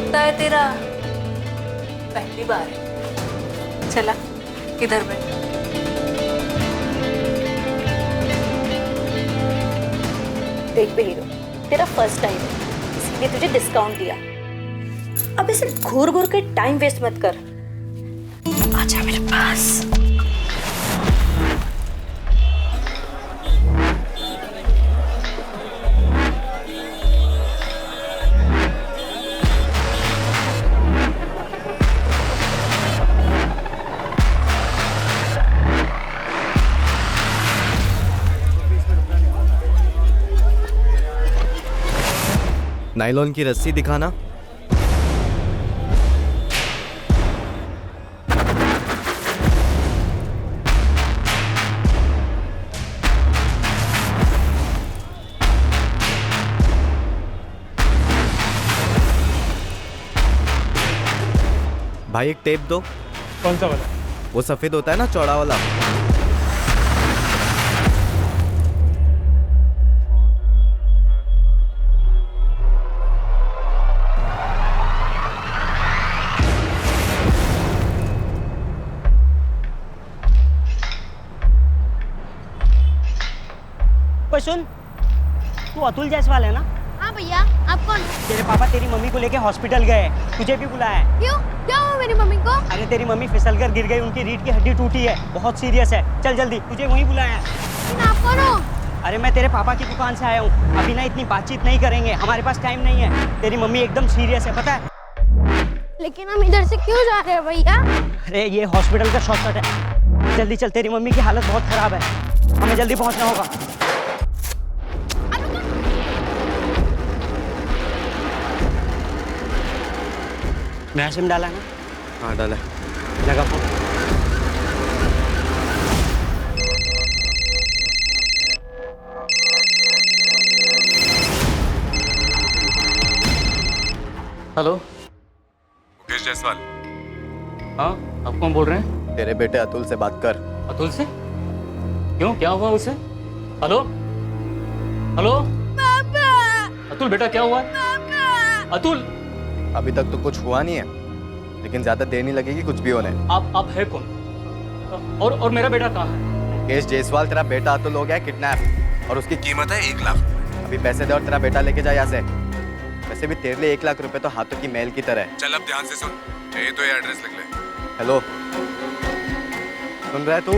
लगता है तेरा पहली बार है। चला इधर बैठ। देख बे हीरो, तेरा फर्स्ट टाइम है इसलिए तुझे डिस्काउंट दिया। अब ऐसे घूर घूर के टाइम वेस्ट मत कर, आजा मेरे पास। नायलॉन की रस्सी दिखाना। भाई एक टेप दो। कौन सा वाला? वो सफेद होता है ना, चौड़ा वाला। सुन, तू अतुल जायसवाल है ना? हाँ भैया, आप कौन? तेरे पापा तेरी मम्मी को लेके हॉस्पिटल गए, तुझे भी बुलाया है। क्यों? क्या हुआ मेरी मम्मी को? अरे तेरी मम्मी फिसलकर गिर गई, उनकी रीढ़ की हड्डी टूटी है, बहुत सीरियस है। चल जल्दी, तुझे वहीं बुलाया है। लेकिन आप कौन हो? अरे मैं तेरे पापा की दुकान से आया हूँ। अभी ना इतनी बातचीत नहीं करेंगे, हमारे पास टाइम नहीं है। तेरी मम्मी एकदम सीरियस है, पता है? लेकिन हम इधर से क्यों जा रहे हैं भैया? अरे ये हॉस्पिटल का शॉर्टकट है, जल्दी चल, तेरी मम्मी की हालत बहुत खराब है, हमें जल्दी पहुँचना होगा। नया सिम डाला ना? हाँ डाला। लगा फोन। हेलो, मुकेश जायसवाल। हाँ आप कौन बोल रहे हैं? तेरे बेटे अतुल से बात कर। अतुल से? क्यों, क्या हुआ उसे? हेलो हेलो पापा! अतुल बेटा, क्या हुआ? पापा! अतुल! अभी तक तो कुछ हुआ नहीं है, लेकिन ज्यादा देर नहीं लगेगी कुछ भी होने। आप है कौन? और मेरा बेटा कहाँ है? मुकेश जायसवाल, तेरा बेटा अतुल हो गया किडनैप और उसकी कीमत है 1 लाख। अभी पैसे दे और तेरा बेटा लेके जा यहाँ से। वैसे भी तेरे लिए 1 लाख रुपए तो हाथों की मैल की तरह है। चल अब ध्यान से सुन, चाहिए तो ये एड्रेस लिख ले। हेलो, सुन रहा है तू?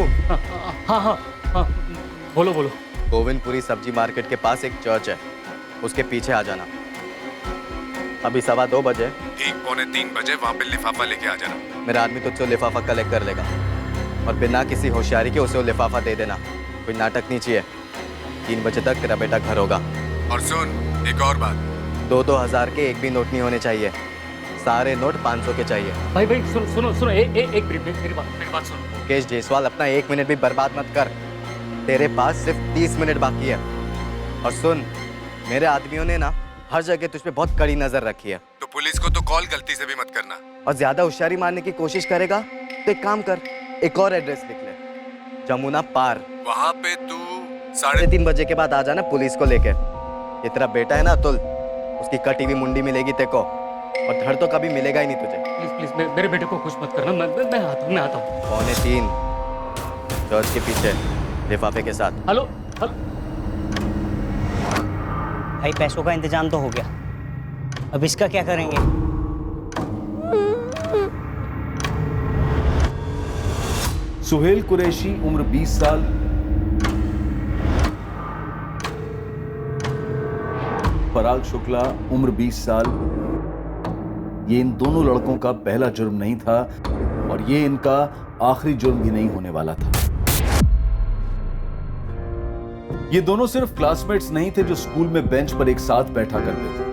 हाँ हाँ हाँ, बोलो बोलो। गोविंदपुरी सब्जी मार्केट के पास एक चर्च है, उसके पीछे आ जाना। अभी 2:15 बजे। ठीक 2:45 बजे वहाँ पे लिफाफा लेके आ जाना। मेरा आदमी तुझसे लिफाफा कलेक्ट कर लेगा और बिना किसी होशियारी के उसे वो लिफाफा दे देना। कोई नाटक नहीं चाहिए। 3 बजे तक तेरा बेटा घर होगा। और सुन, एक और बात, 2-2 हज़ार के एक भी नोट नहीं होने चाहिए, सारे नोट 500 के चाहिए। भाई भाई सुनो सुनो, एक मिनट, मेरी बात सुनो। मुकेश जायसवाल, अपना 1 मिनट भी बर्बाद मत कर, तेरे पास सिर्फ 30 मिनट बाकी है। और सुन, मेरे आदमियों ने ना हर जगह तुझ पे बहुत कड़ी नजर रखी है। तो पुलिस को तो कॉल गलती से भी मत करना। और ज्यादा होशियारी मारने की कोशिश करेगा तो एक काम कर, एक और एड्रेस लिख ले, जमुना पार। वहाँ पे तू 3:30 बजे के बाद आ जाना पुलिस को लेके। ये तेरा बेटा है ना अतुल, उसकी कटी हुई मुंडी मिलेगी तेको, और धड़ तो कभी मिलेगा ही नहीं तुझे। प्लीज प्लीज मेरे बेटे को कुछ मत करना, मैं आता हूँ। 2:45 चर्च के पीछे लिफाफे के साथ। Hello hello. भाई पैसों का इंतजाम तो हो गया, अब इसका क्या करेंगे? सुहेल कुरैशी उम्र 20 साल, पराग शुक्ला उम्र 20 साल। ये इन दोनों लड़कों का पहला जुर्म नहीं था और ये इनका आखिरी जुर्म भी नहीं होने वाला था। ये दोनों सिर्फ क्लासमेट्स नहीं थे जो स्कूल में बेंच पर एक साथ बैठा करते थे,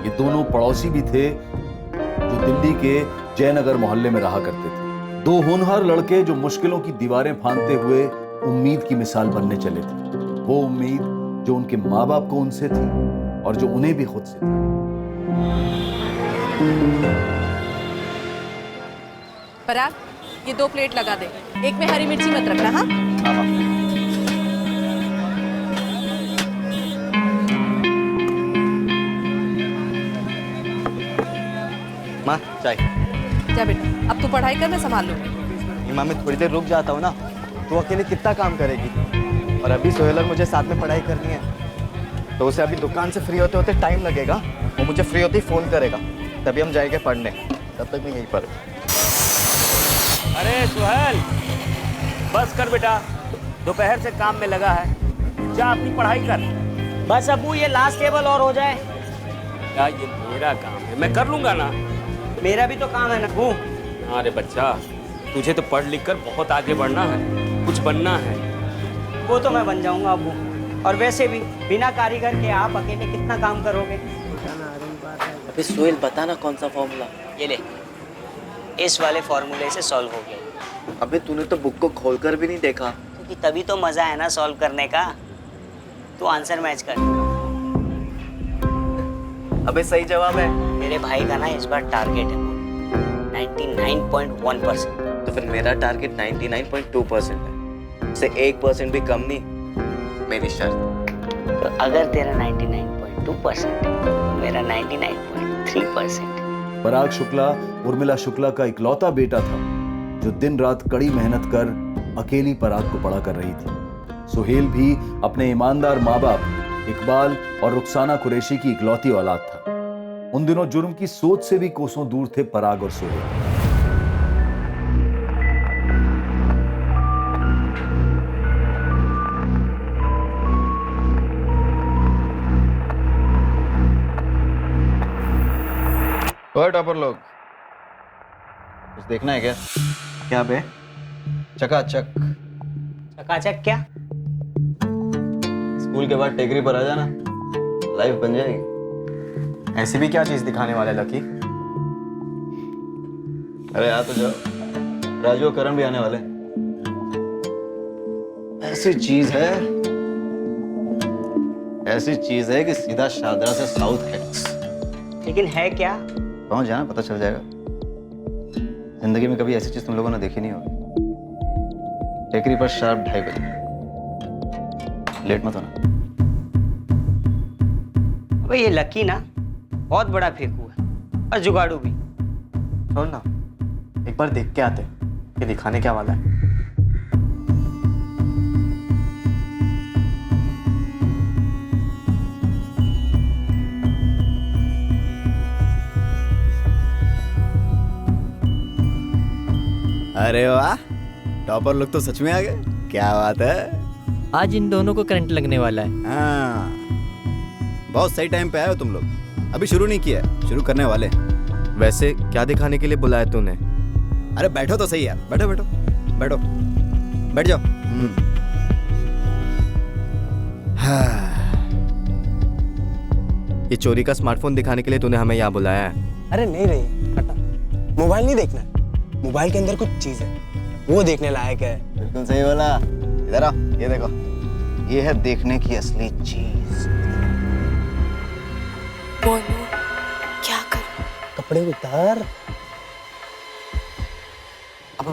ये दोनों पड़ोसी भी थे जो दिल्ली के जयनगर मोहल्ले में रहा करते थे। 2 होनहार लड़के जो मुश्किलों की दीवारें फांदते हुए उम्मीद की मिसाल बनने चले थे। वो उम्मीद जो उनके माँ बाप को उनसे थी और जो उन्हें भी खुद से थी। पराग, ये 2 प्लेट लगा दे, एक में हरी मिर्ची मत रखना। हाँ माँ चाय। जा बेटा, अब तू पढ़ाई कर, मैं संभाल लूंगी। माँ मैं थोड़ी देर रुक जाता हूँ ना, तो अकेले कितना काम करेगी। और अभी सोहेल और मुझे साथ में पढ़ाई करनी है, तो उसे अभी दुकान से फ्री होते होते टाइम लगेगा। वो मुझे फ्री होते ही फ़ोन करेगा, तभी हम जाएंगे पढ़ने। तब तक मैं यहीं पर। अरे सुहेल, बस कर बेटा, दोपहर से काम में लगा है, जा अपनी पढ़ाई कर। बस अबू ये लास्ट टेबल और हो जाए। क्या ये मेरा काम है, मैं कर लूंगा ना। मेरा भी तो काम है ना अबू। अरे बच्चा, तुझे तो पढ़ लिख कर बहुत आगे बढ़ना है, कुछ बनना है। वो तो मैं बन जाऊंगा अबू। और वैसे भी बिना कारीगर के आप अकेले कितना काम करोगे। अबे सोहेल बता ना कौन सा फॉर्मूला। ये ले, इस वाले फॉर्मूले से सॉल्व हो गया। अबे तूने तो बुक को खोलकर भी नहीं देखा। क्योंकि तभी तो मजा है ना सॉल्व करने का। तो आंसर मैच कर। अबे सही जवाब है। मेरे भाई का ना इस बार टारगेट है 99.1%। तो फिर मेरा टारगेट 99.2% है, उससे 1% भी कम नहीं। मेरी शर्त। तो अगर तेरा 99.2% है तो मेरा 99.3%। पराग शुक्ला उर्मिला शुक्ला का इकलौता बेटा था, जो दिन रात कड़ी मेहनत कर अकेली पराग को पढ़ा कर रही थी। सुहेल भी अपने ईमानदार माँ बाप इकबाल और रुखसाना कुरैशी की इकलौती औलाद था। उन दिनों जुर्म की सोच से भी कोसों दूर थे पराग और सुहेल। ओए टॉपर लोग, कुछ देखना है क्या? क्या बे? चकाचक। चकाचक क्या? स्कूल के बाद टेकरी पर आ जाना, लाइफ बन जाएगी। ऐसी भी क्या चीज दिखाने वाले लकी? अरे आ तो जाओ, राजू और करण भी आने वाले। ऐसी चीज है कि सीधा शादरा से साउथ हेक्स। लेकिन है क्या? पहुंच जाना, पता चल जाएगा। जिंदगी में कभी ऐसी चीज तुम लोगों ने देखी नहीं होगी। टेकरी पर शार्प 2:30 बजे, लेट मत होना। अबे ये लकी ना बहुत बड़ा फेंकू है और जुगाड़ू भी। छोड़ ना, एक बार देख के आते ये दिखाने क्या वाला है। अरे वाह, टॉपर लोग तो सच में आ गए। क्या बात है। आज इन दोनों को करंट लगने वाला है। हाँ, बहुत सही टाइम पे आए हो तुम लोग। अभी शुरू नहीं किया है, शुरू करने वाले। वैसे क्या दिखाने के लिए बुलाया तूने? अरे बैठो तो सही यार, बैठो बैठो बैठो, बैठ जाओ। हाँ। ये चोरी का स्मार्टफोन दिखाने के लिए तूने हमें यहाँ बुलाया है? अरे नहीं रही हटा, मोबाइल नहीं देखना है। मोबाइल के अंदर कुछ चीज है, वो देखने लायक है। बिल्कुल सही बोला। इधर आओ, ये देखो, ये है देखने की असली चीज। बोलो क्या करूं? कपड़े उतार। अब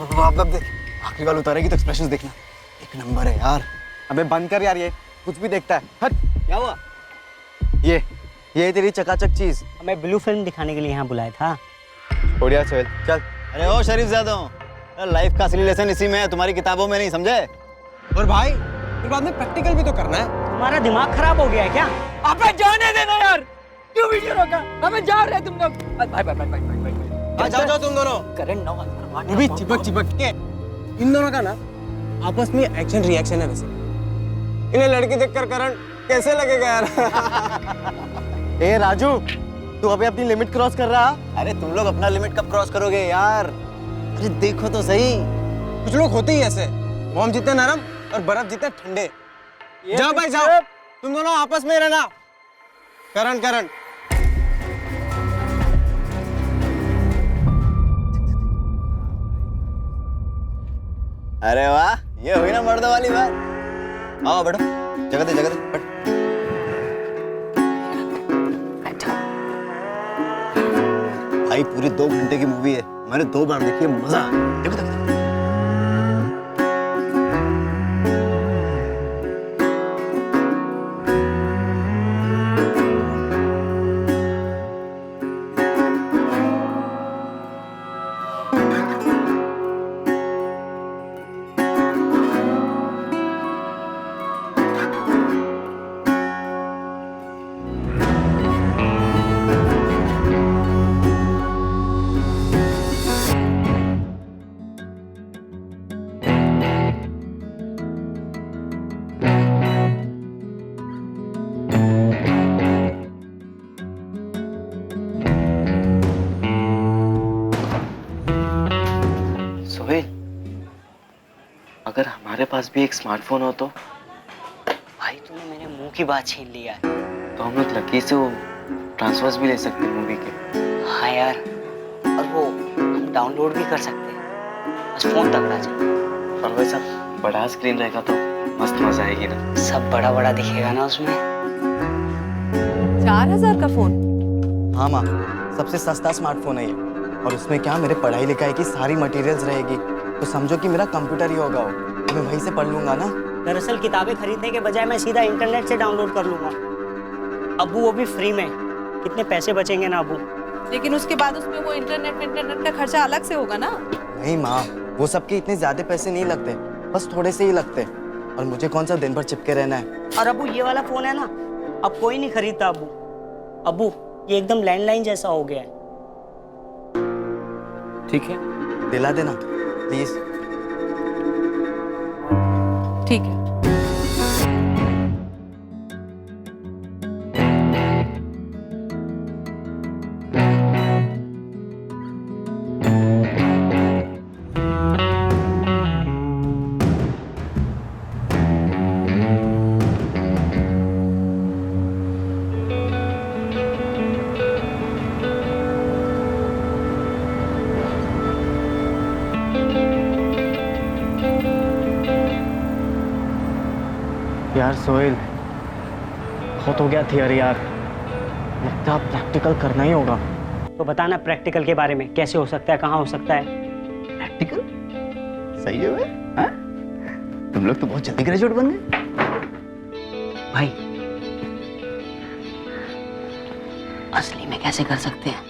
देख, आखिरी बार उतारेगी तो एक्सप्रेशंस देखना, एक नंबर है यार। अबे बंद कर यार, ये कुछ भी देखता है। हट। क्या हुआ? ये तेरी चकाचक चीज। मैं ब्लू फिल्म दिखाने के लिए यहाँ बुलाया था। बढ़िया सोहेल, चल। अरे ओ शरीफ ज़्यादा लाइफ का असली लेसन इसी में है, तुम्हारी किताबों में नहीं, समझे? और भाई फिर बाद में प्रैक्टिकल भी तो करना है। तुम्हारा दिमाग खराब हो गया है क्या? अबे जाने देना यार, क्यों वीडियो रोका? हमें जा रहे तुम लोग। भाई जाओ तुम दोनों। करण 9,000 वो भी चिपक के। इन दोनों का ना आपस में एक्शन रिएक्शन है। वैसे इन्हें लड़की देखकर करण कैसे लगेगा यार? ए राजू, तू अभी अपनी लिमिट क्रॉस कर रहा। अरे तुम लोग अपना लिमिट कब क्रॉस करोगे यार? अरे देखो तो सही, कुछ लोग होते ही ऐसे, मोम जितने नरम और बर्फ जितने ठंडे। जाओ भाई जाओ, तुम दोनों आपस में रहना। करण करण अरे वाह, ये हुई ना मर्दों वाली बात। आओ बैठो, जगह दे बैठ। भाई पूरी 2 घंटे की मूवी है, मैंने 2 बार देखी है, मजा आया। देखो देखो। अगर हमारे पास भी एक स्मार्टफोन हो तो भाई तूने मेरे मुंह की बात छीन लिया है। तो हम लोग लकी से वो ट्रांसफर्स भी ले सकते हैं मूवी के। हाँ यार, और वो हम डाउनलोड भी कर सकते हैं, बस फोन तगड़ा चाहिए। और वैसा बड़ा स्क्रीन रहेगा तो मस्त मजा आएगी ना। सब बड़ा बड़ा दिखेगा ना उसमें। 4000 का फोन? हाँ माँ, सबसे सस्ता स्मार्टफोन है ये। और उसमें क्या मेरे पढ़ाई लिखाई की सारी मटेरियल्स रहेगी, तो समझो कि मेरा कंप्यूटर ही होगा वो, तो मैं वहीं से पढ़ लूंगा ना। दरअसल किताबें खरीदने के बजाय मैं सीधा इंटरनेट से डाउनलोड कर लूंगा। अबू वो भी फ्री में, कितने पैसे बचेंगे ना अबू। लेकिन उसके बाद उसमें वो इंटरनेट का खर्चा अलग से होगा ना। नहीं माँ, वो सबके इतने ज्यादा पैसे नहीं लगते, बस थोड़े से ही लगते। और मुझे कौन सा दिन भर चिपके रहना है। और अबू ये वाला फोन है ना, अब कोई नहीं खरीदता अबू। अबू ये एकदम लैंडलाइन जैसा हो गया है। ठीक है, दिला देना प्लीज। ठीक है। यार सोहेल, बहुत हो गया थियरी यार, लगता है प्रैक्टिकल करना ही होगा। तो बताना प्रैक्टिकल के बारे में, कैसे हो सकता है, कहाँ हो सकता है। प्रैक्टिकल सही है भाई, हाँ? तुम लोग तो बहुत जल्दी ग्रेजुएट बन गए भाई। असली में कैसे कर सकते हैं?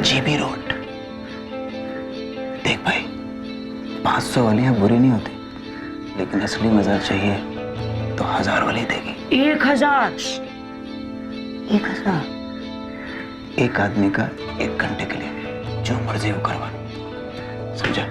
GB road. देख भाई, 500 वालियां बुरी नहीं होती, लेकिन असली मजा चाहिए तो 1000 वाली देगी। 1000? 1000? एक आदमी का 1 घंटे के लिए जो मर्जी वो करवा, समझा?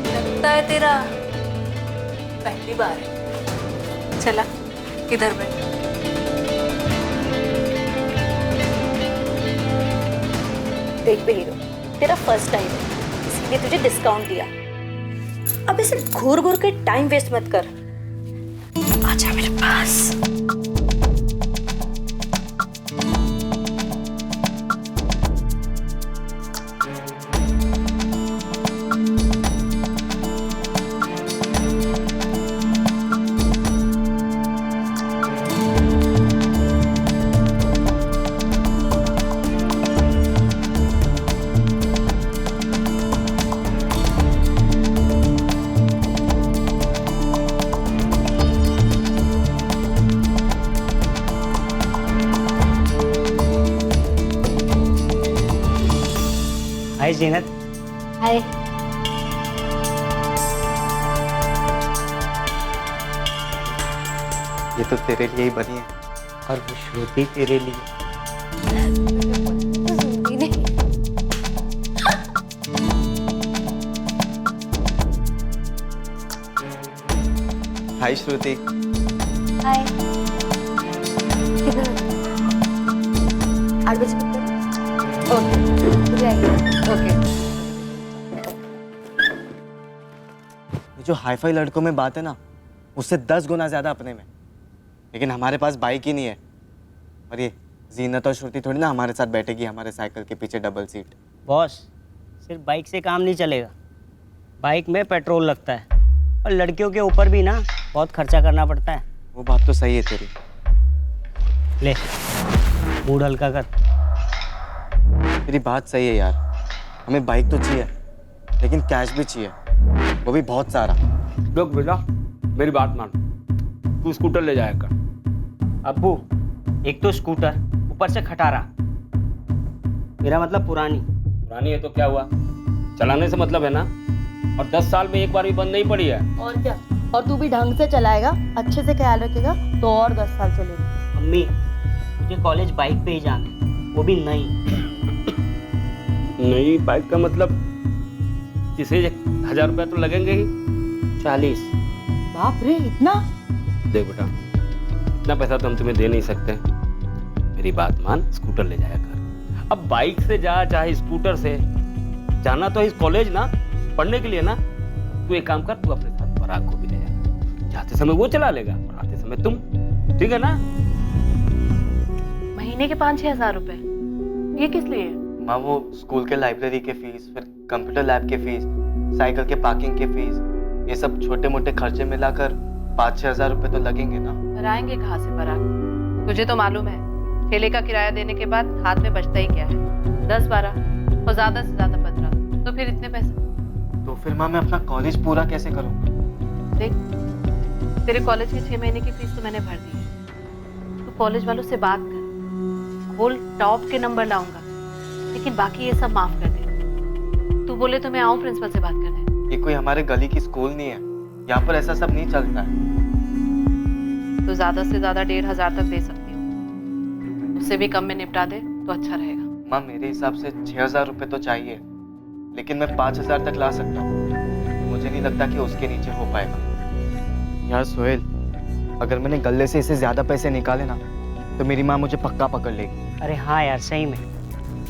लगता है तेरा पहली बार है। चला इधर बैठ। देख बे हीरो, तेरा फर्स्ट टाइम है, इसलिए तुझे डिस्काउंट दिया। अब ऐसे घूर घूर के टाइम वेस्ट मत कर, आजा मेरे पास। हाय जीनत। हाय। ये तो तेरे लिए ही बनी है। और वो श्रुति तेरे लिए। हाय श्रुति। हाय। किधर? 8 बजे तक। ओके। ये जो हाईफाई लड़कों में बात है ना, उससे 10 गुना ज्यादा अपने में। लेकिन हमारे पास बाइक ही नहीं है, और ये जीनत और श्रुति थोड़ी ना हमारे साथ बैठेगी हमारे साइकिल के पीछे डबल सीट। बॉस, सिर्फ बाइक से काम नहीं चलेगा, बाइक में पेट्रोल लगता है, और लड़कियों के ऊपर भी ना बहुत खर्चा करना पड़ता है। वो बात तो सही है तेरी। ले, मूड हल्का कर। तेरी बात सही है यार, हमें बाइक तो चाहिए, लेकिन कैश भी चाहिए, वो भी बहुत सारा। देख बेटा, मेरी बात मान, तू स्कूटर ले जाएगा। अब्बू, एक तो स्कूटर, ऊपर से खटारा, मेरा मतलब पुरानी। पुरानी है तो क्या हुआ, चलाने से मतलब है ना। और 10 साल में एक बार भी बंद नहीं पड़ी है। और क्या, और तू भी ढंग से चलाएगा, अच्छे से ख्याल रखेगा तो और 10 साल चलेगी। मम्मी मुझे कॉलेज बाइक पे ही जाना है, वो भी नई। नई बाइक का मतलब इसे 1000 रुपया तो लगेंगे ही। 40। बाप रे, इतना? देख बेटा, इतना पैसा तो हम तुम्हें दे नहीं सकते। मेरी बात मान, स्कूटर ले जाया कर। अब बाइक से जा चाहे स्कूटर से, जाना तो इस कॉलेज ना, पढ़ने के लिए ना। तू एक काम कर, तू अपने साथ पराग को भी ले जा। जाते समय वो चला लेगा और आते समय तुम, ठीक है ना। महीने के 5-6 हज़ार रुपए, ये किस लिए? माँ वो स्कूल के लाइब्रेरी के फीस, फिर कंप्यूटर लैब के फीस, साइकिल के पार्किंग के फीस, ये सब छोटे मोटे खर्चे मिलाकर 5-6 हज़ार रुपए तो लगेंगे ना। पर आएंगे कहाँ से पराग? तुझे तो मालूम है ठेले का किराया देने के बाद हाथ में बचता ही क्या है, 10-12 और ज्यादा से ज्यादा 15। तो फिर इतने पैसे? तो फिर माँ मैं अपना कॉलेज पूरा कैसे करूँगा? देख, तेरे कॉलेज के 6 महीने की फीस तो मैंने भर दी है। तो कॉलेज वालों से बात कर, बोल टॉप के नंबर लाऊंगा, लेकिन बाकी ये सब माफ कर दे। तू बोले तो मैं आऊँ प्रिंसिपल से बात करने। ये कोई हमारे गली की स्कूल नहीं है, यहाँ पर ऐसा सब नहीं चलता है। तो ज्यादा से ज्यादा 1500 तक दे सकती हूँ, उससे भी कम में निपटा दे तो अच्छा रहेगा। माँ मेरे हिसाब से 6,000 रुपए तो चाहिए, लेकिन मैं 5,000 तक ला सकता हूँ। मुझे नहीं लगता कि उसके नीचे हो पाएगा। यार सोहेल, अगर मैंने गले से इसे ज्यादा पैसे निकाले ना, तो मेरी माँ मुझे पक्का पकड़ लेगी। अरे हाँ यार, सही में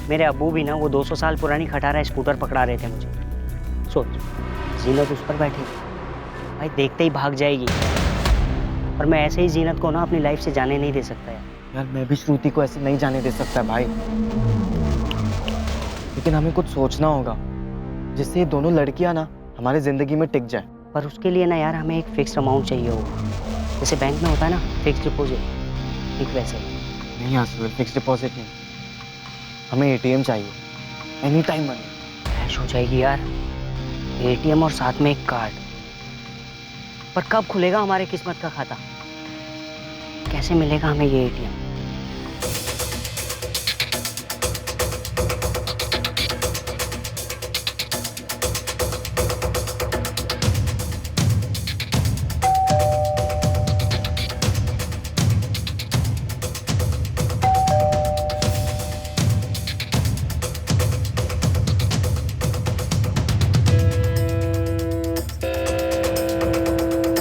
मेरे अब्बू भी ना वो 200 साल पुरानी खटारा स्कूटर पकड़ा रहे थे मुझे। सोच, जीनत उस पर बैठी भाई, देखते ही भाग जाएगी। और मैं ऐसे ही जीनत को ना अपनी लाइफ से जाने नहीं दे सकता यार। यार मैं भी श्रुति को ऐसे नहीं जाने दे सकता भाई, लेकिन हमें कुछ सोचना होगा जिससे ये दोनों लड़कियां ना हमारे जिंदगी में टिक जाए। पर उसके लिए ना यार हमें एक फिक्स अमाउंट चाहिए होगा, जैसे बैंक में होता है ना फिक्स डिपॉजिट, ठीक वैसे। नहीं यार सोहेल, फिक्स डिपॉजिट नहीं, हमें एटीएम चाहिए, एनी टाइम मनी। कैश हो जाएगी यार, एटीएम और साथ में एक कार्ड। पर कब खुलेगा हमारे किस्मत का खाता, कैसे मिलेगा हमें ये एटीएम?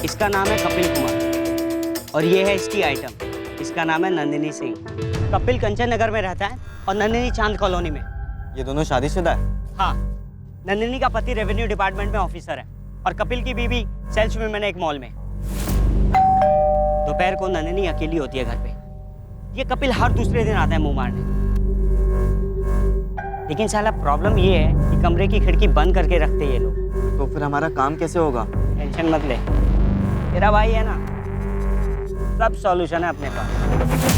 इसका नाम है कपिल कुमार और ये है इसकी आइटम। इसका नाम है नंदिनी सिंह। कपिल कंचन नगर में रहता है और नंदिनी चांद कॉलोनी में। ये दोनों शादीशुदा है? हाँ, नंदिनी का पति रेवेन्यू डिपार्टमेंट में ऑफिसर है और कपिल की बीवी सेल्स वुमेन है एक मॉल में। दोपहर को नंदिनी अकेली होती है घर पे। ये कपिल हर दूसरे दिन आता है मुंह मारने। लेकिन साला प्रॉब्लम ये है कि कमरे की खिड़की बंद करके रखते ये लोग। तो फिर हमारा काम कैसे होगा? टेंशन मत ले, तेरा भाई है ना, सब सॉल्यूशन है अपने पास।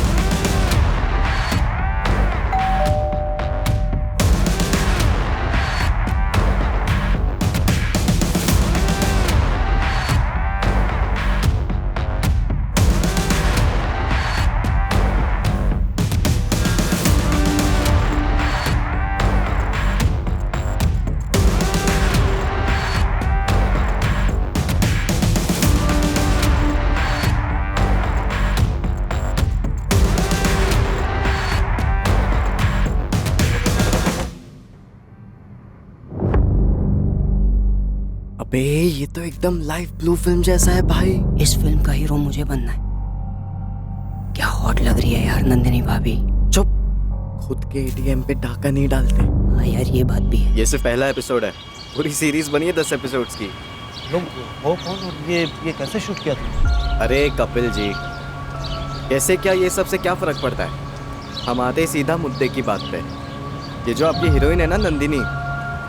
अबे ये तो एकदम लाइव ब्लू फिल्म जैसा है भाई। इस फिल्म का हीरो मुझे बनना है। क्या हॉट लग रही है यार नंदिनी भाभी। चुप, खुद के एटीएम पे डाका नहीं डालते। हाँ यार ये बात भी है। ये सिर्फ पहला एपिसोड है, पूरी सीरीज बनी है 10 एपिसोड्स की। लोग वो कौन और ये कैसे शूट किया था? अरे कपिल जी, कैसे क्या ये सबसे क्या फर्क पड़ता है, हम आते सीधा मुद्दे की बात पे। ये जो आपकी हीरोइन है ना नंदिनी,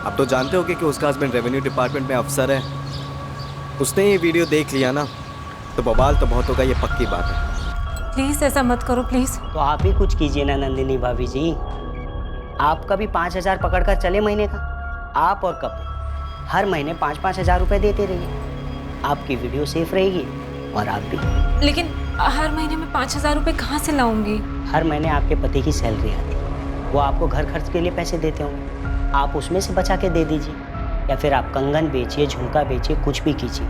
आप तो जानते होगे कि उसका हस्बैंड रेवेन्यू डिपार्टमेंट में अफसर है। उसने ये वीडियो देख लिया ना तो बवाल तो बहुत होगा, ये पक्की बात है। प्लीज ऐसा मत करो प्लीज। तो आप ही कुछ कीजिए ना नंदिनी भाभी जी। आपका भी 5,000 पकड़कर चले महीने का। आप और कपिल हर महीने 5-5 हज़ार रुपए देते रहिए, आपकी वीडियो सेफ रहेगी और आप भी। लेकिन हर महीने में 5,000 रुपए कहाँ से लाऊंगी? हर महीने आपके पति की सैलरी आती है, वो आपको घर खर्च के लिए पैसे देते होंगे, आप उसमें से बचा के दे दीजिए, या फिर आप कंगन बेचिए, झुमका बेचिए, कुछ भी कीजिए।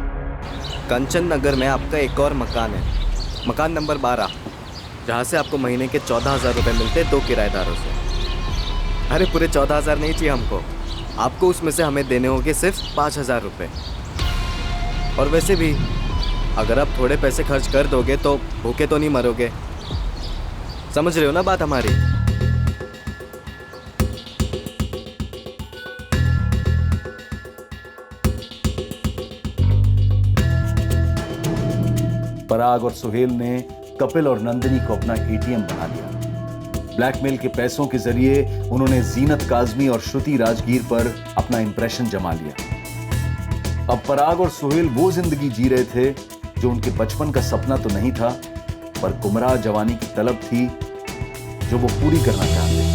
कंचन नगर में आपका एक और मकान है, मकान नंबर 12, जहाँ से आपको महीने के 14,000 रुपये मिलते हैं 2 किराएदारों से। अरे पूरे 14,000 नहीं चाहिए हमको, आपको उसमें से हमें देने होंगे सिर्फ 5,000 रुपये। और वैसे भी अगर आप थोड़े पैसे खर्च कर दोगे तो भूखे तो नहीं मरोगे, समझ रहे हो ना बात हमारी? पराग और सुहेल ने कपिल और नंदिनी को अपना एटीएम बना लिया। ब्लैकमेल के पैसों के जरिए उन्होंने जीनत काजमी और श्रुति राजगीर पर अपना इंप्रेशन जमा लिया। अब पराग और सुहेल वो जिंदगी जी रहे थे जो उनके बचपन का सपना तो नहीं था, पर गुमराह जवानी की तलब थी जो वो पूरी करना चाहते थे।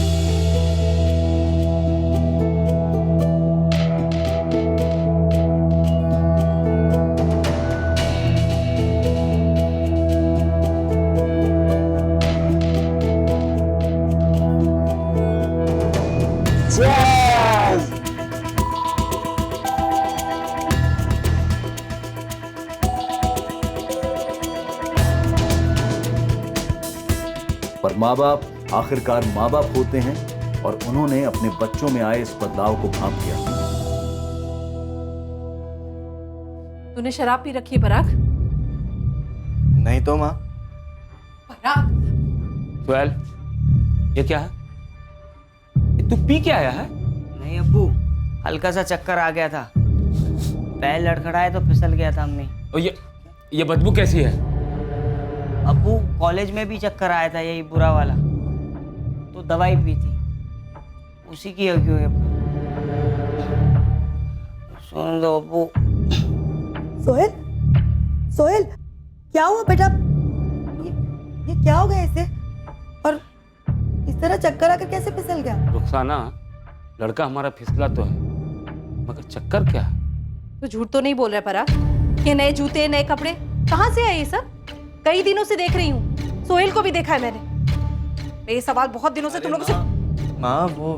पर माँ बाप आखिरकार माँ बाप होते हैं और उन्होंने अपने बच्चों में आए इस बदलाव को भांप किया। तूने शराब पी रखी है पराग? नहीं तो माँ। पराग, सुहेल, ये क्या है? ये तू पी के आया है? नहीं अब्बू, हल्का सा चक्कर आ गया था, पैर लड़खड़ाए तो फिसल गया था अम्मी। और ये बदबू कैसी है? अब्बू कॉलेज में भी चक्कर आया था यही बुरा वाला, तो दवाई पी थी, उसी की क्यों है? सुन लो अब्बू। सोहेल, सोहेल, क्या हुआ बेटा? ये क्या हो गया इसे? और इस तरह चक्कर आकर कैसे फिसल गया? रुखसाना, लड़का हमारा फिसला तो है, मगर चक्कर क्या है? तू झूठ तो नहीं बोल रहा पराग? ये नए जूते, नए कपड़े कहाँ से आए ये सब? कई दिनों से देख रही हूँ, सोहेल को भी देखा है मैंने। ये सवाल बहुत दिनों से तुम लोगों से। माँ वो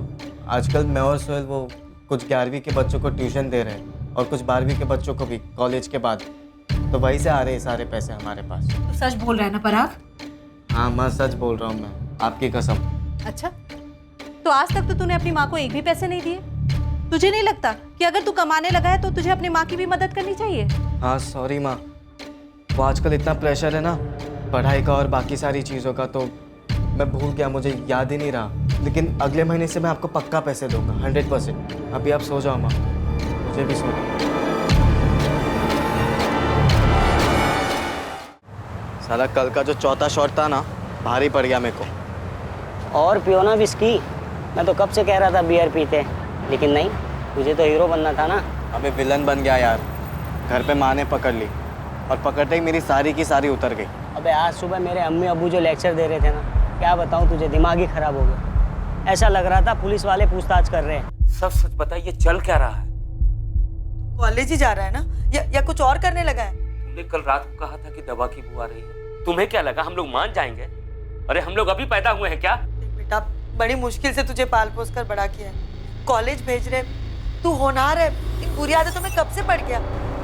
आजकल मैं और सोहेल वो कुछ 11वीं के बच्चों को ट्यूशन दे रहे हैं और कुछ 12वीं के बच्चों को भी कॉलेज के बाद, तो वहीं से आ रहे हैं सारे पैसे हमारे पास। तू सच बोल रहा है ना पराग? हाँ माँ, सच बोल रहा हूँ मैं, आपकी कसम। अच्छा, तो आज तक तो तूने अपनी माँ को एक भी पैसे नहीं दिए? तुझे नहीं लगता कि अगर तू कमाने लगा है तो तुझे अपनी माँ की भी मदद करनी चाहिए? हाँ सॉरी माँ, वो आजकल इतना प्रेशर है ना पढ़ाई का और बाकी सारी चीज़ों का, तो मैं भूल गया, मुझे याद ही नहीं रहा। लेकिन अगले महीने से मैं आपको पक्का पैसे दूंगा 100%। अभी आप सो जाओ माँ, मुझे भी सोना। साला कल का जो चौथा शॉट था ना, भारी पड़ गया मेरे को। और पियो ना विस्की, मैं तो कब से कह रहा था बियर पीते, लेकिन नहीं, तुझे तो हीरो बनना था ना। अबे विलन बन गया यार, घर पे माँ ने पकड़ ली और पकड़ते ही मेरी सारी की सारी उतर गई। अबे आज सुबह मेरे अम्मी अब्बू जो लेक्चर दे रहे थे ना, क्या बताऊं तुझे, दिमाग ही खराब हो गया। ऐसा लग रहा था पुलिस वाले पूछताछ कर रहे हैं। सब सच बता, ये चल क्या रहा है? कॉलेज ही जा रहा है ना, या कुछ और करने लगा है? तुमने कल रात को कहा था कि दवा की बू आ रही है, तुम्हें क्या लगा हम लोग मान जाएंगे? अरे हम लोग अभी पैदा हुए हैं क्या? बेटा बड़ी मुश्किल से तुझे पाल पोस कर बड़ा किया है, कॉलेज भेज रहे, तू होनहार है, इन बुरी आदतों में कब से पड़ गया?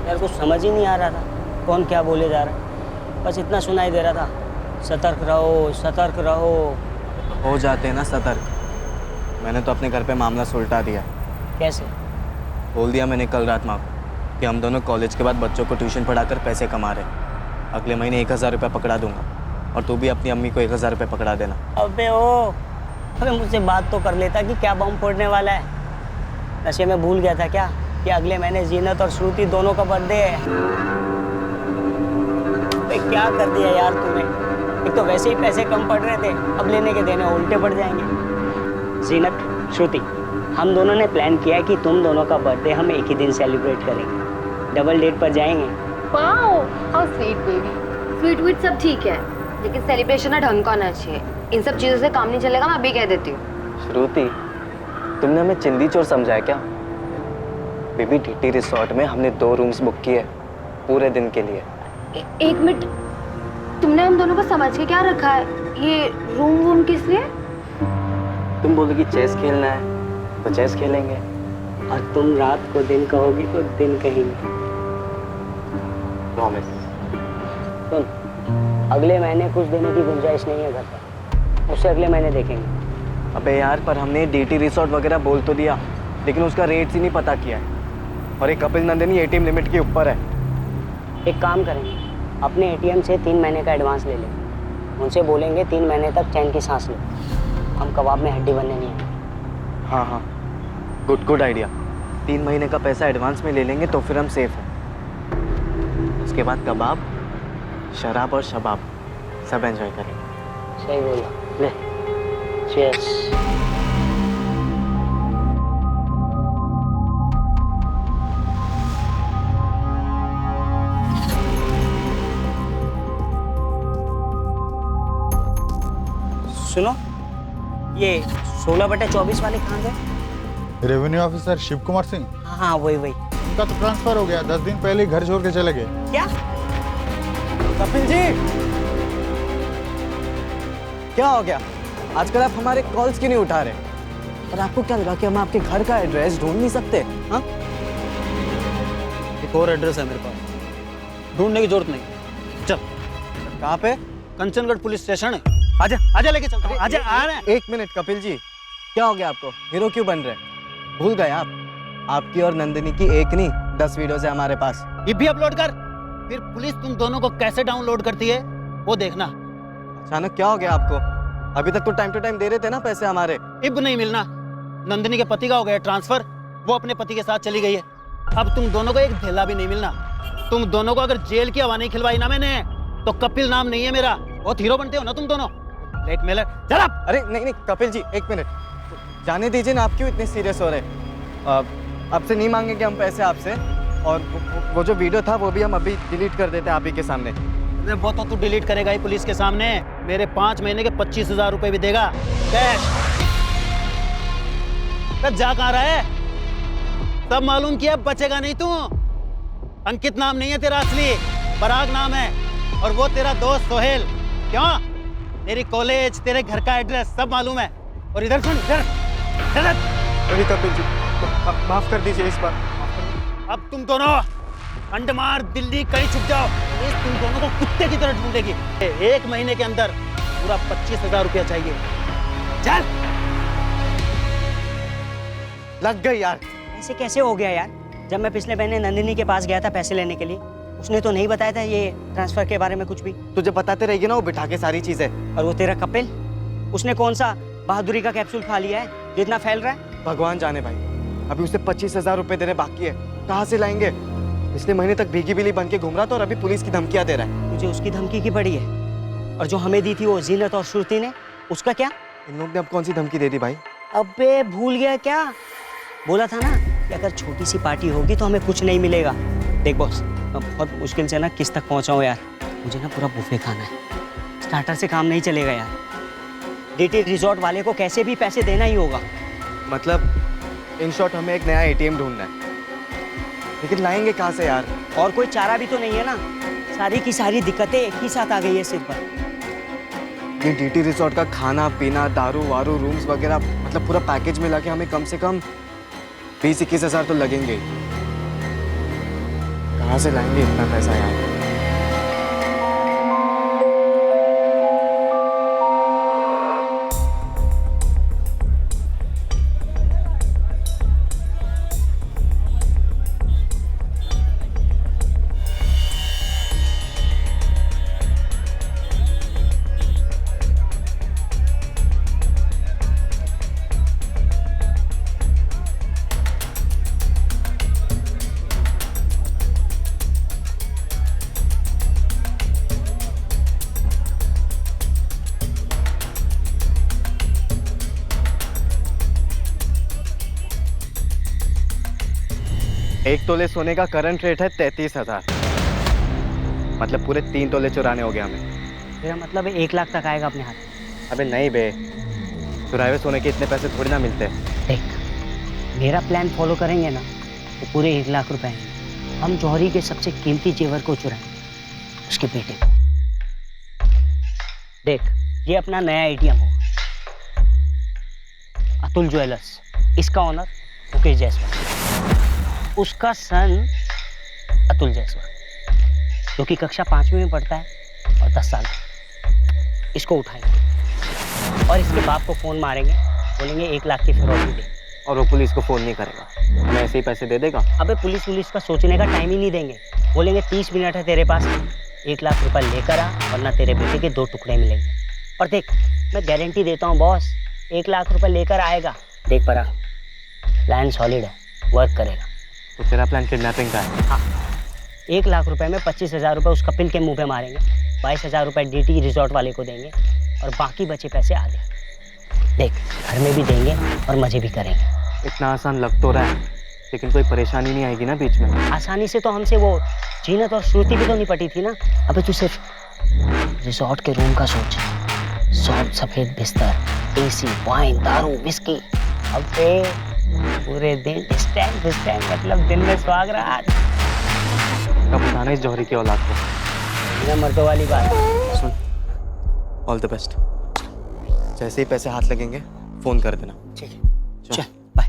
यार कुछ समझ ही नहीं आ रहा था कौन क्या बोले जा रहा है, बस इतना सुनाई दे रहा था, सतर्क रहो, सतर्क रहो। हो जाते हैं ना सतर्क। मैंने तो अपने घर पे मामला सुलटा दिया। कैसे? बोल दिया मैंने कल रात माँ को कि हम दोनों कॉलेज के बाद बच्चों को ट्यूशन पढ़ाकर पैसे कमा रहे। अगले महीने 1,000 रुपये पकड़ा दूंगा और तू भी अपनी अम्मी को 1,000 रुपये पकड़ा देना। अबे ओ, अबे मुझसे बात तो कर लेता कि क्या बम फोड़ने वाला है। नशे में भूल गया था क्या कि अगले महीने जीनत और श्रुति दोनों का बर्थडे है। क्या कर दिया यार तूने, एक तो वैसे ही पैसे कम पड़ रहे थे, अब लेने के देने उल्टे पड़ जाएंगे। जीनत, श्रुति, हम दोनों ने प्लान किया है कि तुम दोनों का बर्थडे हम एक ही दिन सेलिब्रेट करेंगे, डबल डेट पर जाएंगे। Wow, how sweet baby. Sweet wheat सब ठीक है, लेकिन सेलिब्रेशन ना ढंग का होना चाहिए। इन सब चीजों से काम नहीं चलेगा, मैं अभी कह देती हूँ। श्रुति, तुमने हमें चिंदी चोर समझा है क्या? बेबी टीटी रिसोर्ट में हमने 2 रूम्स बुक किए पूरे दिन के लिए। एक मिनट, तुमने हम दोनों को समझ के क्या रखा है? ये रूम वूम किस लिए? तुम बोलोगी चेस खेलना है तो चेस खेलेंगे। और तुम रात को दिन कहोगी तो दिन कहेंगे। प्रॉमिस। सुन, अगले महीने कुछ देने की गुंजाइश नहीं है घर पर, उससे अगले महीने देखेंगे। अबे यार, पर हमने डीटी रिसोर्ट वगैरह बोल तो दिया, लेकिन उसका रेट ही नहीं पता किया है। और एक कपिल नंदिनी एटीएम लिमिट के ऊपर है। एक काम करेंगे, अपने एटीएम से 3 महीने का एडवांस ले लेंगे। उनसे बोलेंगे 3 महीने तक चैन की सांस लो, हम कबाब में हड्डी बनने नहीं आए। हाँ हाँ, गुड आइडिया। 3 महीने का पैसा एडवांस में ले लेंगे तो फिर हम सेफ हैं। उसके बाद कबाब, शराब और शबाब सब एंजॉय करेंगे। सही बोला। ले, चीयर्स। सुनो, ये 16/24 वाले कहाँ गए? Revenue officer Shiv Kumar Singh. हाँ वही। उनका तो ट्रांसफर हो गया, 10 दिन पहले ही घर छोड़ के चले गए। क्या? कपिल जी, क्या हो गया? आजकल आप हमारे कॉल्स क्यों नहीं उठा रहे? और आपको क्या लगा कि हम आपके घर का एड्रेस ढूंढ नहीं सकते? हाँ, एक और एड्रेस है मेरे पास, ढूंढने की जरूरत नहीं। चल। कहाँ पे? कंचनगढ़ पुलिस स्टेशन है। आजा लेके चलता हूँ। आजा आ रहे हैं। एक मिनट कपिल जी, क्या हो गया आपको? हीरो क्यों बन रहे? भूल गए आप? आपकी और नंदिनी की एक नहीं 10 वीडियोस है हमारे पास। ये भी अपलोड कर, फिर पुलिस तुम दोनों को कैसे डाउनलोड करती है वो देखना। अचानक क्या हो गया आपको? अभी तक तो टाइम टू टाइम दे रहे थे ना पैसे हमारे। इब नहीं मिलना। नंदिनी के पति का हो गया ट्रांसफर, वो अपने पति के साथ चली गई है। अब तुम दोनों को एक धेला भी नहीं मिलना। तुम दोनों को अगर जेल की हवा नहीं खिलवाई ना मैंने, तो कपिल नाम नहीं है मेरा। बहुत हीरो बनते हो ना तुम दोनों। ब्लैकमेलर। चल अब। अरे नहीं कपिल जी, एक मिनट जाने दीजिए ना। आप क्यों इतने सीरियस हो रहे? आपसे नहीं मांगेंगे हम पैसे आपसे। और वो जो वीडियो था वो भी हम अभी डिलीट कर देते हैं आप ही के सामने। वो तो तू डिलीट करेगा ही पुलिस के सामने। मेरे 5 महीने के 25,000 रुपए भी देगा कैश। तब जा कहाँ रहा है? तब मालूम किया बचेगा नहीं तू। अंकित नाम नहीं है तेरा असली, पराग नाम है। और वो तेरा दोस्त सोहेल। क्यों? तेरी कॉलेज, तेरे घर का एड्रेस सब मालूम है। और इधर सुन, इधर कपिल जी, माफ कर दीजिए इस बार। अब तुम दोनों अंडमान दिल्ली कहीं छुप जाओ, पुलिस तुम दोनों को कुत्ते की तरह ढूंढेगी। 1 महीने के अंदर पूरा 25,000 रुपया चाहिए। चल। लग गई यार। ऐसे कैसे हो गया यार? जब मैं पिछले महीने नंदिनी के पास गया था पैसे लेने के लिए, उसने तो नहीं बताया था ये ट्रांसफर के बारे में कुछ भी। तुझे बताते रहेगी ना वो बिठा के सारी चीजें। और वो तेरा कपिल, उसने कौन सा बहादुरी का कैप्सूल खा लिया है जो इतना फैल रहा है? भगवान जाने भाई। अभी उसे 25,000 रुपए देने बाकी है, कहाँ से लाएंगे? पिछले महीने तक भीगी बिल्ली बन के घूम रहा था और अभी पुलिस की धमकियां दे रहा है। मुझे उसकी धमकी की पड़ी है। और जो हमें दी थी वो जीनत और श्रुति ने, उसका क्या? इन लोग ने अब कौन सी धमकी दे दी भाई? अबे भूल गया क्या? बोला था ना कि अगर छोटी सी पार्टी होगी तो हमें कुछ नहीं मिलेगा। देख बॉस, मैं बहुत मुश्किल से ना किस तक पहुंचा हूँ यार। मुझे ना पूरा बुफे खाना है। स्टार्टर से काम नहीं चलेगा यार। डीटी रिजॉर्ट वाले को कैसे भी पैसे देना ही होगा। मतलब इन शॉर्ट हमें एक नया एटीएम ढूंढना है, लेकिन लाएंगे कहाँ से यार? और कोई चारा भी तो नहीं है ना। सारी की सारी दिक्कतें एक ही साथ आ गई है सिर पर। ये डीटी रिजॉर्ट का खाना पीना, दारू वारू, रूम्स वगैरह, मतलब पूरा पैकेज मिला के हमें कम से कम 20-21 तो लगेंगे। कहाँ से लाएंगे इतना पैसा यार? एक तोले सोने का करंट रेट है 33,000। मतलब पूरे 3 तोले चुराने हो गए हमें। मेरा मतलब 1 लाख तक आएगा अपने हाथ। अबे नहीं बे, चुराए हुए सोने के इतने पैसे थोड़ी ना मिलते। देख, मेरा प्लान फॉलो करेंगे ना तो पूरे 1 लाख रुपए आएंगे। हम जौहरी के सबसे कीमती जेवर को चुराएंगे, उसके बेटे को। देख, ये अपना नया एटीएम होगा। अतुल ज्वेलर्स, इसका ऑनर मुकेश जायसवाल, उसका सन अतुल जायसवाल जो कि कक्षा 5वीं में पढ़ता है और 10 साल का। इसको उठाएंगे और इसके बाप को फोन मारेंगे, बोलेंगे 1 लाख की फिरौती दे। और वो पुलिस को फोन नहीं करेगा, हमें ऐसे ही पैसे दे देगा। अबे पुलिस का सोचने का टाइम ही नहीं देंगे, बोलेंगे 30 मिनट है तेरे पास, 1 लाख रुपए लेकर आ वरना तेरे बेटे के 2 टुकड़े मिलेंगे। और देख मैं गारंटी देता हूँ बॉस, 1 लाख रुपए लेकर आएगा। देख परा, प्लान सॉलिड है, वर्क करेगा। तो तेरा प्लान किडनैपिंग का है? हाँ, 1 लाख रुपए में 25,000 रुपये उस कपिल के मुंह पे मारेंगे, 22,000 रुपये DT रिजॉर्ट वाले को देंगे और बाकी बचे पैसे आधे देख घर में भी देंगे और मजे भी करेंगे। इतना आसान लग तो रहा है, लेकिन कोई परेशानी नहीं आएगी ना बीच में? आसानी से तो हमसे वो जीनत और श्रुति भी तो निपटी थी ना। अबे तू सिर्फ रिजॉर्ट के रूम का सोच, सॉफ्ट सफेद बिस्तर, AC, वाइन, दारू, विस्की। अबे पूरे दिन डिस्टैंड मतलब दिन में सुहाग रात। कब बताना इस जौहरी की औलाद को? बिना मर्दों वाली बात। सुन, ऑल द बेस्ट। जैसे ही पैसे हाथ लगेंगे फोन कर देना। ठीक है, चल बाय।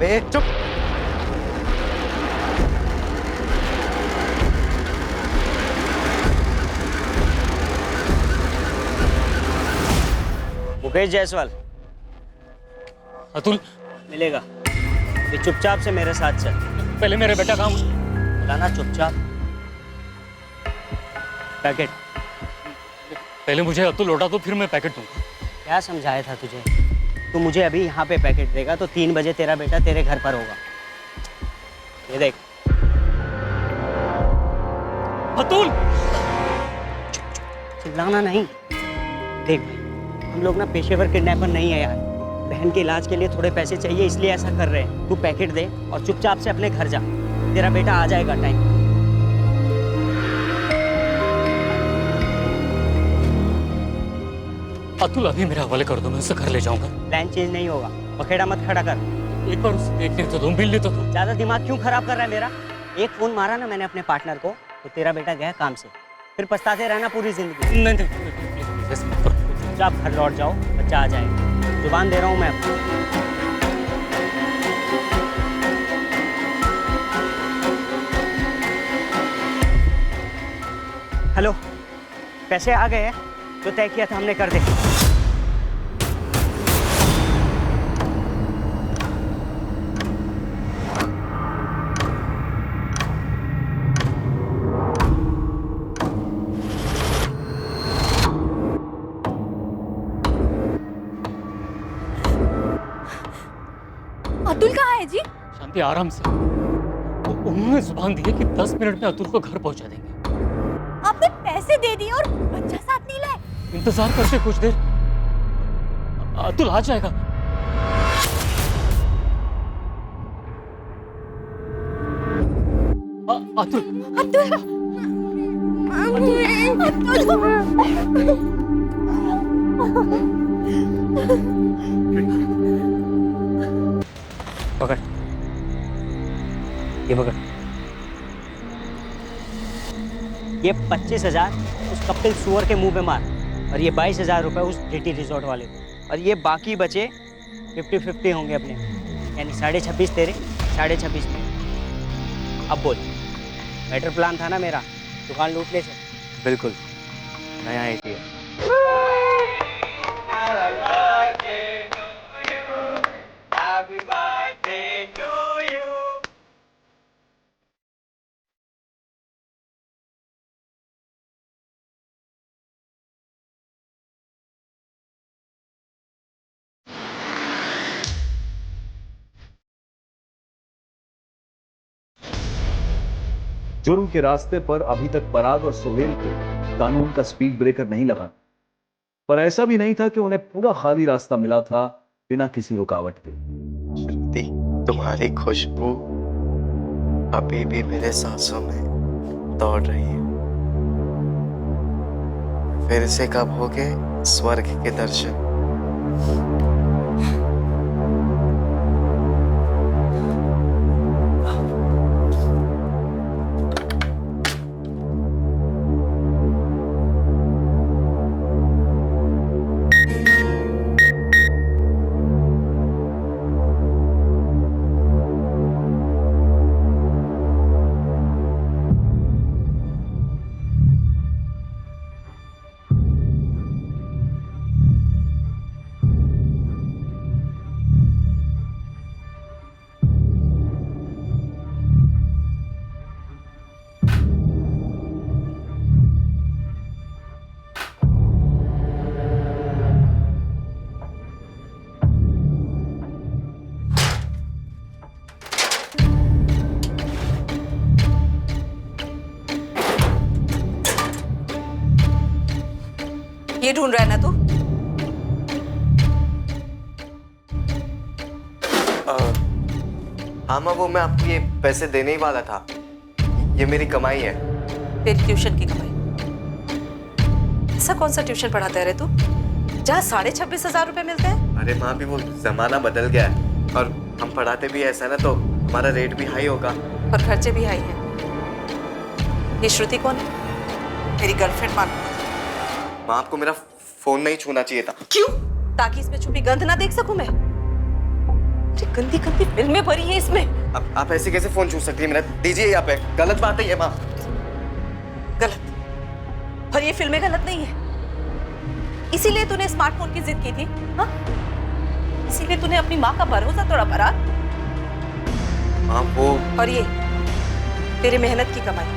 बे चुप। मुकेश जायसवाल। अतुल मिलेगा, ये चुपचाप से मेरे साथ चल। पहले मेरे बेटा काम लाना चुपचाप। पैकेट पहले मुझे अतुल लौटा दो, फिर मैं पैकेट दूंगा। क्या समझाया था तुझे? तू मुझे अभी यहाँ पे पैकेट देगा तो 3 बजे तेरा बेटा तेरे घर पर होगा। ये देख। अतुल चिल्लाना नहीं। देख भाई, हम लोग ना पेशेवर किडनैपर नहीं है यार। बहन के इलाज के लिए थोड़े पैसे चाहिए इसलिए ऐसा कर रहे हैं। तू पैकेट दे और चुपचाप से अपने घर जा, तेरा बेटा आ जाएगा टाइम। अतुल अभी मेरे हवाले कर दो, मैं उसे घर ले जाऊंगा। प्लान चेंज नहीं होगा, पखेड़ा मत खड़ा कर। एक बार उसे देखने तो दो, मिलने तो दो। ज्यादा दिमाग क्यों खराब कर रहा है मेरा? एक फोन मारा ना मैंने अपने पार्टनर को तो तेरा बेटा गया काम से, फिर पछताते रहना पूरी जिंदगी। नहीं प्लीज ऐसे मत करो। चुपचाप घर लौट जाओ, बच्चा आ जाएगा। जुबान दे रहा हूँ मैं आपको। हेलो, पैसे आ गए हैं, जो तय किया था हमने कर दे। अतुल कहाँ है जी? शांति आराम से। उन्होंने जुबान दी है कि 10 मिनट में अतुल को घर पहुंचा देंगे। आपने पैसे दे दिए और बच्चा साथ नहीं लाए। इंतजार करते कुछ देर, अतुल आ जाएगा। अतुल अतुल पकड़, ये पकड़। ये 25,000 उस कपिल सुअर के मुंह पे मार और ये 22,000 रुपए उस DT रिजॉर्ट वाले को, और ये बाकी बचे 50-50 होंगे अपने, यानी 26.5 तेरे, 26.5 में। अब बोल, बेटर प्लान था ना मेरा दुकान लूटने से? बिल्कुल नया आइडिया। जुर्म के रास्ते पर अभी तक पराग और सोहेल को कानून का स्पीड ब्रेकर नहीं लगा, पर ऐसा भी नहीं था कि उन्हें पूरा खाली रास्ता मिला था बिना किसी रुकावट के। श्रुति, तुम्हारी खुशबू अभी भी मेरे सांसों में दौड़ रही है। फिर से कब होगे स्वर्ग के दर्शन? ये ढूंढ रहा है ना तू? हाँ माँ, वो मैं आपको ये पैसे देने ही वाला था। ये मेरी कमाई है। तेरी ट्यूशन की कमाई? ऐसा कौन सा ट्यूशन पढ़ाता है रे तू जहाँ 26,500 रुपए मिलते हैं? अरे माँ, भी वो जमाना बदल गया है और हम पढ़ाते भी ऐसा ना, तो हमारा रेट भी हाई होगा और खर्चे भी हाई हैं। ये श्रुति कौन है? मेरी गर्लफ्रेंड मालूम? माँ, आपको मेरा फोन नहीं छूना चाहिए था। क्यों? ताकि इसमें छुपी गंध ना देख सकूं मैं? गंदी गंदी फिल्में भरी हैं इसमें। अब आप ऐसे कैसे फोन छू सकती है मेरा? दीजिए यहाँ पे, गलत बात है ये माँ। गलत? और ये फिल्में गलत नहीं है। इसीलिए तूने स्मार्टफोन की जिद की थी, हाँ? इसीलिए तूने अपनी माँ का भरोसा तोड़ा पराग। माँ वो, और ये तेरे मेहनत की कमाई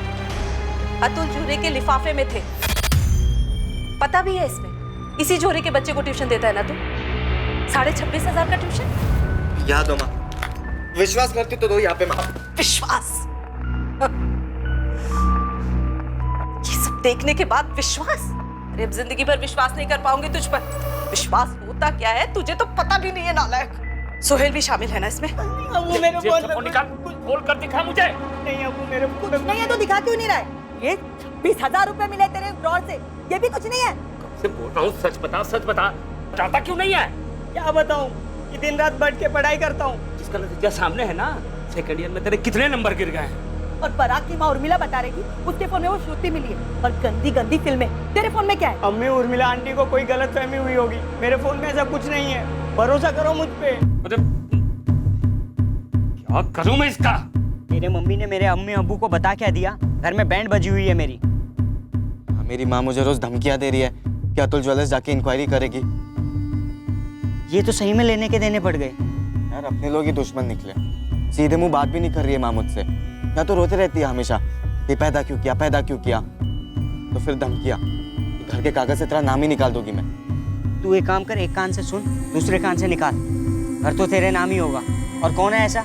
अतुल झूरे के लिफाफे में थे, पता भी है इसमें। इसी झोरे के बच्चे को ट्यूशन देता है ना तू? 26,500 का ट्यूशन? याद हो माँ, विश्वास करती तो दो यहाँ पे माँ। विश्वास? ये सब देखने के बाद विश्वास? अरे अब जिंदगी भर विश्वास नहीं कर पाऊंगी तुझ पर। विश्वास होता क्या है तुझे तो पता भी नहीं है नालायक। सोहेल भी शामिल है ना इसमें? अबू मेरे फोन निकाल, खोल कर दिखा मुझे। नहीं अबू मेरे कुछ नहीं है तो दिखा क्यों नहीं रहा है? ये 20,000 रुपए मिले तेरे ड्रॉर से, ये भी कुछ नहीं है। से बोल रहा हूँ, सच बता, सच बता। चाहता क्यों नहीं है? क्या बताऊँ कि दिन रात बैठ के पढ़ाई करता हूँ। जिसका नतीजा सामने है ना, सेकंड ईयर में तेरे कितने नंबर गिर गए हैं। और पराग की माँ उर्मिला बता रही थी उसके फोन में वो श्रुति मिली है, और गंदी गंदी फिल्में। तेरे फोन में क्या है? अम्मी उर्मिला आंटी को कोई गलतफहमी हुई होगी। मेरे फोन में ऐसा कुछ नहीं है, भरोसा करो मुझ पे। क्या करूँ मैं इसका? मेरे मम्मी ने मेरे अम्मी अब्बू को बता क्या दिया? घर में बैंड बजी हुई है मेरी। मेरी माँ मुझे रोज धमकियां दे रही है कि अतुल ज्वेलर्स जाके इंक्वायरी करेगी। ये तो सही में लेने के देने पड़ गए। यार अपने लोग ही दुश्मन निकले। सीधे मुंह बात भी नहीं कर रही है माँ मुझसे, या तो रोते रहती है हमेशा, ये पैदा क्यों किया, पैदा क्यों किया। तो फिर धमकियां, घर के कागज से तेरा नाम ही निकाल दूंगी मैं। तू एक काम कर, एक कान से सुन, दूसरे कान से निकाल। घर तो तेरे नाम ही होगा। और कौन है ऐसा?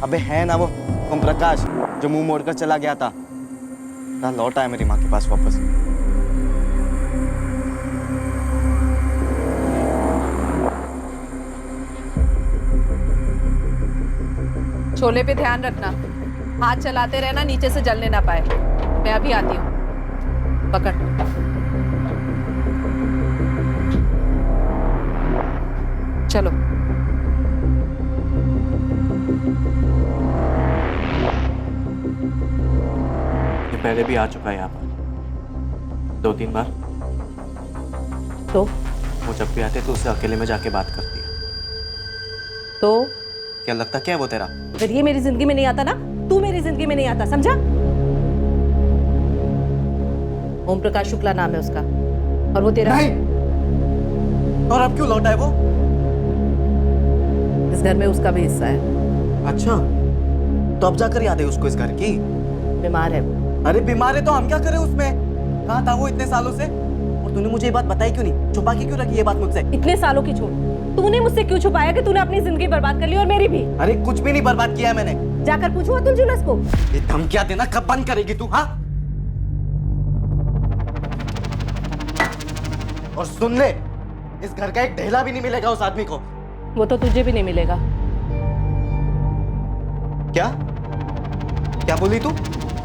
अबे है ना वो ओम प्रकाश, जो मुंह मोड़कर चला गया था। ना लौट आया मेरी माँ के पास वापस। छोले पे ध्यान रखना, हाथ चलाते रहना, नीचे से जलने ना पाए। मैं अभी आती हूँ, पकड़। चलो। ये पहले भी आ चुका है यहाँ पर 2-3 बार। तो वो जब भी आते तो उससे अकेले में जाके बात करती है। तो क्या लगता क्या है वो तेरा? अगर ये मेरी जिंदगी में नहीं आता ना, तू मेरी जिंदगी में नहीं आता, समझा? ओम प्रकाश शुक्ला नाम है उसका, और वो तेरा नहीं। और अब क्यों लौटा है वो? इस घर में उसका भी हिस्सा है। अच्छा, तो अब जाकर याद है उसको इस घर की? बीमार है। अरे बीमार है तो हम क्या करें उसमें? कहाँ था वो इतने सालों से? और तूने मुझे ये बात बताई क्यों नहीं? छुपा के क्यों रखी ये बात मुझसे? इतने सालों की छोड़, तूने मुझसे क्यों छुपाया कि तूने अपनी जिंदगी बर्बाद कर ली और मेरी भी? अरे कुछ भी नहीं बर्बाद किया मैंने, जाकर पूछो अतुल जुलस को। ये धमकियां देना कब बंद करेगी तू? हाँ, और सुन ले, इस घर का एक ढेला भी नहीं मिलेगा उस आदमी को। वो तो तुझे भी नहीं मिलेगा। क्या क्या बोली तू?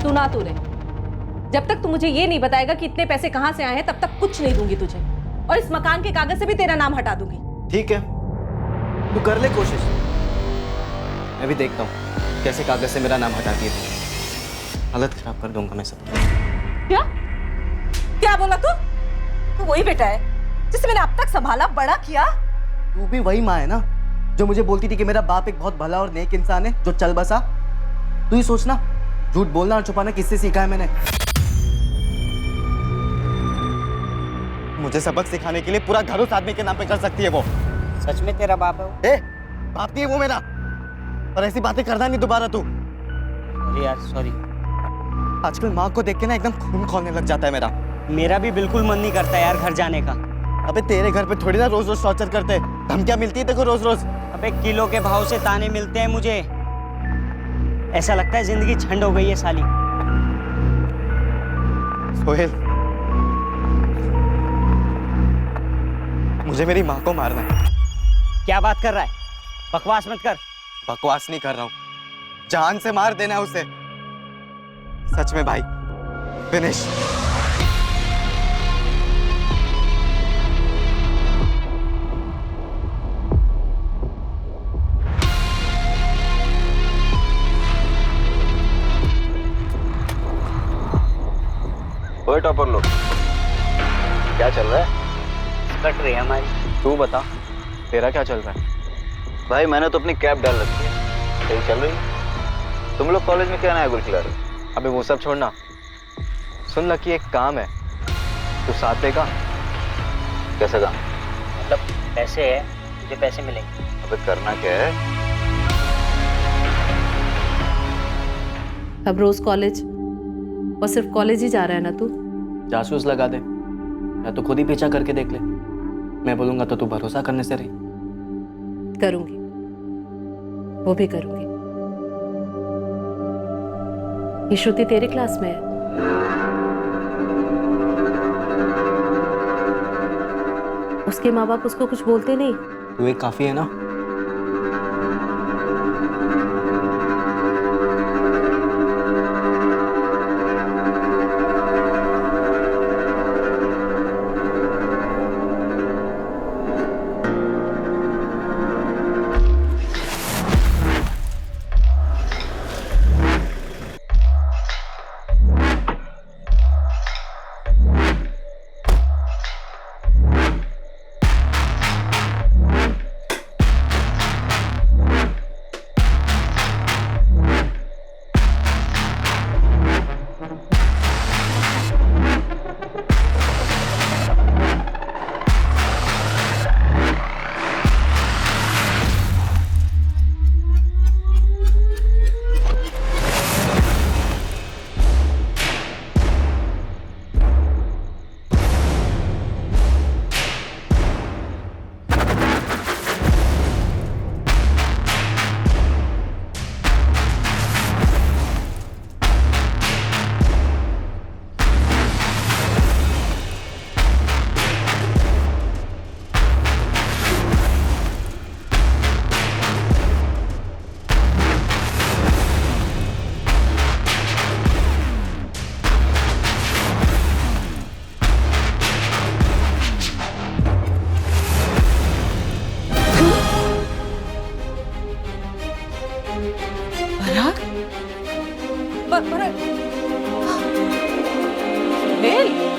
सुना तूने? जब तक तू मुझे ये नहीं बताएगा कि इतने पैसे कहां से आए हैं, तब तक कुछ नहीं दूंगी तुझे, और इस मकान के कागज से भी तेरा नाम हटा दूंगी। ठीक है, तू कर ले कोशिश, मैं भी देखता हूँ कैसे कागज से मेरा नाम हटाती है। हालत खराब कर दूंगा मैं सब। क्या क्या बोला तू? तू वही बेटा है जिसे मैंने अब तक संभाला, बड़ा किया। तू भी वही माँ है ना जो मुझे बोलती थी कि मेरा बाप एक बहुत भला और नेक इंसान है जो चल बसा। तू ही सोचना, झूठ बोलना और छुपाना किससे सीखा है मैंने। मुझे सबक सिखाने के लिए पूरा घर उस आदमी के नाम पे कर सकती है वो। सच में तेरा बाप है वो? बाप नहीं है वो मेरा, और ऐसी बातें करना नहीं दोबारा तू। अरे यार सॉरी। आजकल माँ को देख के ना एकदम खून खौलने लग जाता है मेरा। मेरा भी बिल्कुल मन नहीं करता यार घर जाने का। अबे तेरे घर पे थोड़ी ना रोज रोज टॉर्चर करते, धमकियां मिलती है देखो रोज रोज। अबे किलो के भाव से ताने मिलते हैं मुझे, ऐसा लगता है जिंदगी छंड हो गई है साली। सोहेल, मुझे मेरी माँ को मारना है। क्या बात कर रहा है? बकवास मत कर। बकवास नहीं कर रहा हूँ, जान से मार देना है उसे। सच में भाई, फिनिश। ओए टॉपर लोग, क्या चल रहा है? कट रही है हमारी। तू बता, तेरा क्या चल रहा है? भाई मैंने तो अपनी कैब डाल रखी है, सही चल रही। तुम लोग कॉलेज में क्या नया गुल खिला रहे हो? अबे वो सब छोड़ना, सुन लकी एक काम है, तू साथ देगा? कैसा काम? मतलब पैसे है, मुझे पैसे मिलेंगे। अबे करना क्या है? अब रोज कॉलेज, और सिर्फ कॉलेज ही जा रहा है ना तू? जासूस लगा दे, या तो खुद ही पीछा करके देख ले। मैं बोलूंगा तो तू भरोसा करने से रही। करूंगी, वो भी करूंगी। ये श्रुति तेरे क्लास में है? उसके माँ बाप उसको कुछ बोलते नहीं? तू एक काफी है ना। वेल